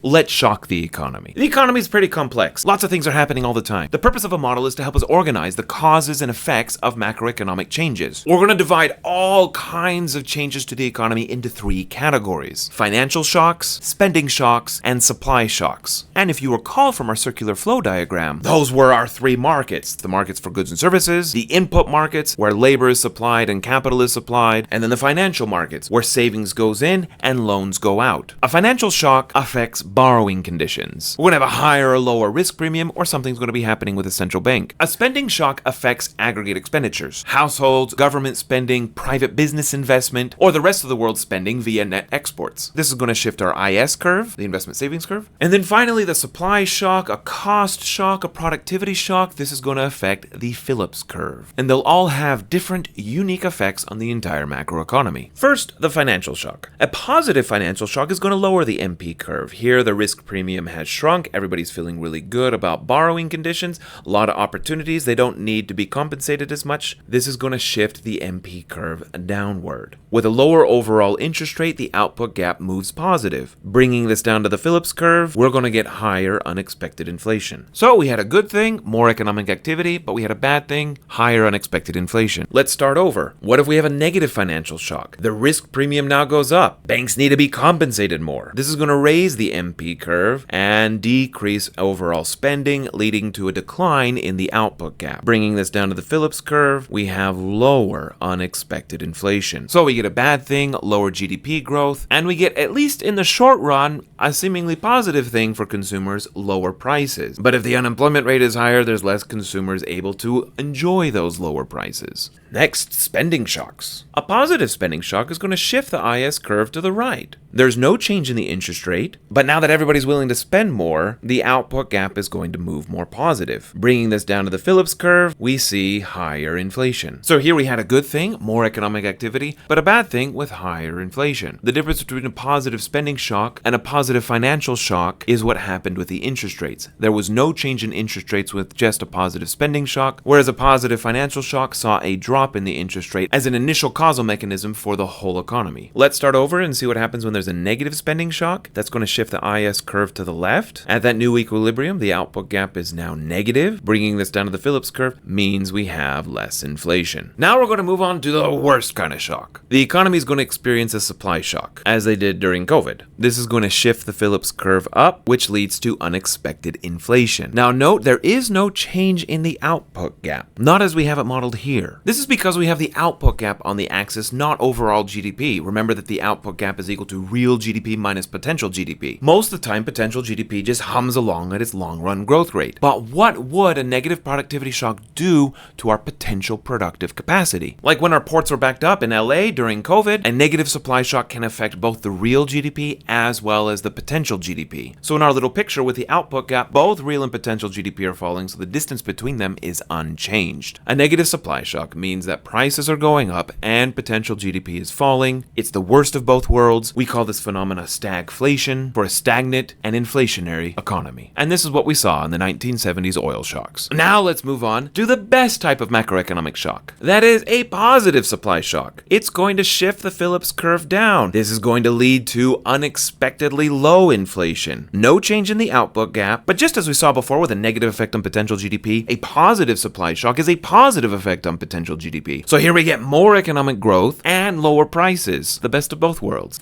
Let's shock the economy. The economy is pretty complex. Lots of things are happening all the time. The purpose of a model is to help us organize the causes and effects of macroeconomic changes. We're going to divide all kinds of changes to the economy into 3 categories: financial shocks, spending shocks, and supply shocks. And if you recall from our circular flow diagram, those were our 3 markets. The markets for goods and services, the input markets, where labor is supplied and capital is supplied, and then the financial markets, where savings goes in and loans go out. A financial shock affects borrowing conditions. We're going to have a higher or lower risk premium, or something's going to be happening with a central bank. A spending shock affects aggregate expenditures: households, government spending, private business investment, or the rest of the world's spending via net exports. This is going to shift our IS curve, the investment savings curve. And then finally, the supply shock, a cost shock, a productivity shock. This is going to affect the Phillips curve. And they'll all have different, unique effects on the entire macroeconomy. First, the financial shock. A positive financial shock is going to lower the MP curve. Here, the risk premium has shrunk. Everybody's feeling really good about borrowing conditions. A lot of opportunities. They don't need to be compensated as much. This is going to shift the MP curve downward. With a lower overall interest rate, the output gap moves positive. Bringing this down to the Phillips curve, we're going to get higher unexpected inflation. So we had a good thing, more economic activity, but we had a bad thing, higher unexpected inflation. Let's start over. What if we have a negative financial shock? The risk premium now goes up. Banks need to be compensated more. This is going to raise the MP curve and decrease overall spending, leading to a decline in the output gap. Bringing this down to the Phillips curve, we have lower unexpected inflation. So we get a bad thing, lower GDP growth, and we get, at least in the short run, a seemingly positive thing for consumers: lower prices. But if the unemployment rate is higher, there's less consumers able to enjoy those lower prices. Next, spending shocks. A positive spending shock is going to shift the IS curve to the right. There's no change in the interest rate, but now that everybody's willing to spend more, the output gap is going to move more positive. Bringing this down to the Phillips curve, we see higher inflation. So here we had a good thing, more economic activity, but a bad thing with higher inflation. The difference between a positive spending shock and a positive financial shock is what happened with the interest rates. There was no change in interest rates with just a positive spending shock, whereas a positive financial shock saw a drop in the interest rate as an initial causal mechanism for the whole economy. Let's start over and see what happens when there's a negative spending shock. That's going to shift the IS curve to the left. At that new equilibrium, the output gap is now negative. Bringing this down to the Phillips curve means we have less inflation. Now we're going to move on to the worst kind of shock. The economy is going to experience a supply shock, as they did during COVID. This is going to shift the Phillips curve up, which leads to unexpected inflation. Now note, there is no change in the output gap, not as we have it modeled here. This is because we have the output gap on the axis, not overall GDP. Remember that the output gap is equal to real GDP minus potential GDP. Most of the time, potential GDP just hums along at its long-run growth rate. But what would a negative productivity shock do to our potential productive capacity? Like when our ports were backed up in LA during COVID, a negative supply shock can affect both the real GDP as well as the potential GDP. So in our little picture with the output gap, both real and potential GDP are falling, so the distance between them is unchanged. A negative supply shock means that prices are going up and potential GDP is falling. It's the worst of both worlds. We call this phenomena stagflation, for a stagnant and inflationary economy. And this is what we saw in the 1970s oil shocks. Now let's move on to the best type of macroeconomic shock. That is a positive supply shock. It's going to shift the Phillips curve down. This is going to lead to unexpectedly low inflation. No change in the output gap, but just as we saw before with a negative effect on potential GDP, a positive supply shock is a positive effect on potential GDP. So here we get more economic growth and lower prices, the best of both worlds.